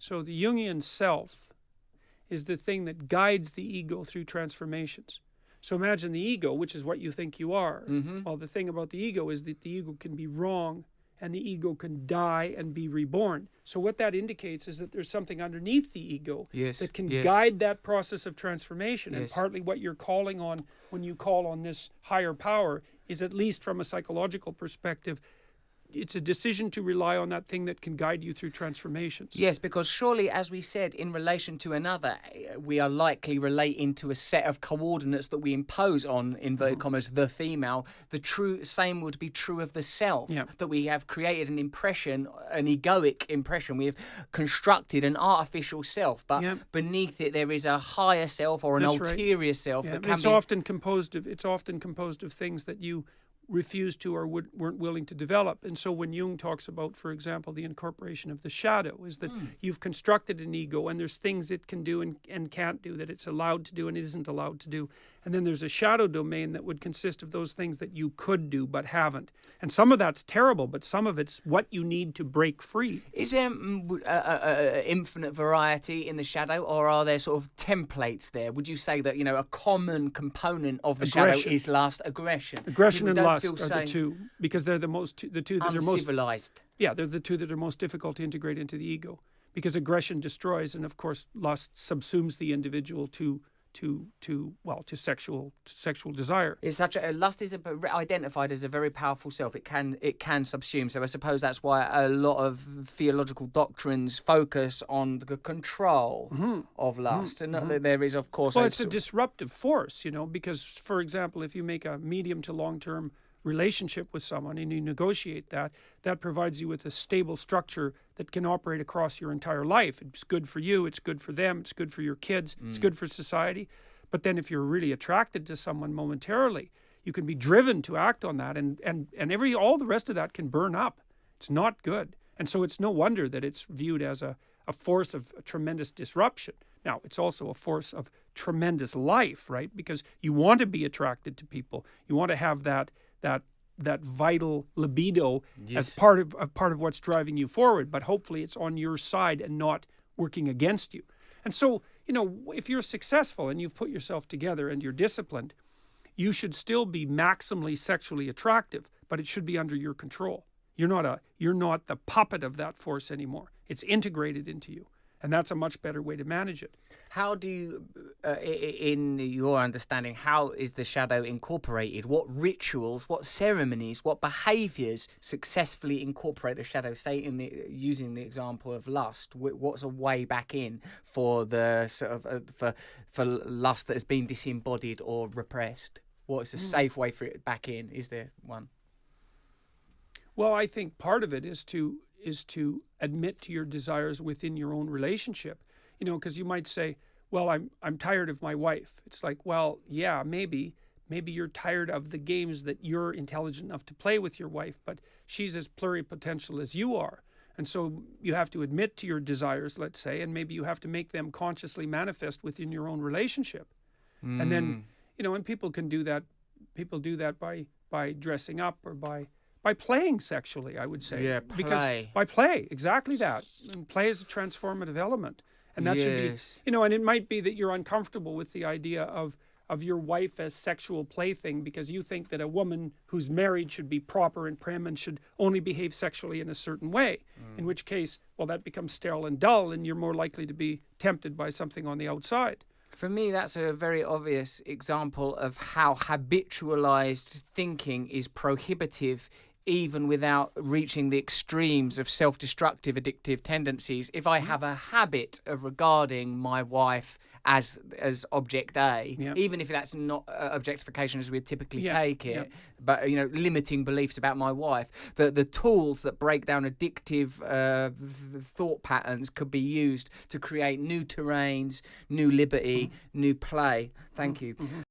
So the Jungian self is the thing that guides the ego through transformations. So imagine the ego, which is what you think you are. Well, the thing about the ego is that the ego can be wrong, and the ego can die and be reborn. So what that indicates is that there's something underneath the ego that can guide that process of transformation. And partly what you're calling on when you call on this higher power is, at least from a psychological perspective, it's a decision to rely on that thing that can guide you through transformations. Yes, because surely, as we said, in relation to another, we are likely relating to a set of coordinates that we impose on, inverted commas, the female. The true same would be true of the self, that we have created an impression, an egoic impression. We have constructed an artificial self, but beneath it there is a higher self or an ulterior self. That can it's often composed of things that you refused to or weren't willing to develop. And so when Jung talks about, for example, the incorporation of the shadow, is that you've constructed an ego and there's things it can do and can't do, that it's allowed to do and it isn't allowed to do. And then there's a shadow domain that would consist of those things that you could do but haven't. And some of that's terrible, but some of it's what you need to break free. Is there infinite variety in the shadow, or are there sort of templates there? Would you say that, a common component of the shadow is lust, aggression? Aggression and lust are the two, because they're the two that are most uncivilized. Yeah, they're the two that are most difficult to integrate into the ego, because aggression destroys, and of course lust subsumes the individual to sexual desire. It's lust is identified as a very powerful self. It can subsume. So I suppose that's why a lot of theological doctrines focus on the control of lust. And there is, of course, it's a disruptive force, because, for example, if you make a medium to long-term relationship with someone and you negotiate that provides you with a stable structure that can operate across your entire life. It's good for you, it's good for them, it's good for your kids, it's good for society. But then if you're really attracted to someone momentarily, you can be driven to act on that, and all the rest of that can burn up. It's not good. And so it's no wonder that it's viewed as a force of tremendous disruption. Now, it's also a force of tremendous life, right? Because you want to be attracted to people. You want to have that vital libido as part of what's driving you forward, but hopefully it's on your side and not working against you. And so, if you're successful and you've put yourself together and you're disciplined, you should still be maximally sexually attractive, but it should be under your control. You're not the puppet of that force anymore. It's integrated into you. And that's a much better way to manage it. How do you, in your understanding, how is the shadow incorporated? What rituals, what ceremonies, what behaviours successfully incorporate the shadow? Say, using the example of lust, what's a way back in for the sort of for lust that has been disembodied or repressed? What's a safe way for it back in? Is there one? Well, I think part of it is to admit to your desires within your own relationship, because you might say, well, I'm tired of my wife. It's like, well, yeah, maybe you're tired of the games that you're intelligent enough to play with your wife, but she's as pluripotential as you are. And so you have to admit to your desires, let's say, and maybe you have to make them consciously manifest within your own relationship. And then, and people can do that. People do that by dressing up or by playing sexually, I would say. Yeah, play. Because by play, exactly that. And play is a transformative element. And that should be, and it might be that you're uncomfortable with the idea of your wife as sexual plaything because you think that a woman who's married should be proper and prim and should only behave sexually in a certain way. In which case, well, that becomes sterile and dull, and you're more likely to be tempted by something on the outside. For me, that's a very obvious example of how habitualized thinking is prohibitive, even without reaching the extremes of self-destructive addictive tendencies. If I have a habit of regarding my wife as object A, even if that's not objectification as we typically take it, but limiting beliefs about my wife, the tools that break down addictive thought patterns could be used to create new terrains, new liberty, new play. Thank you.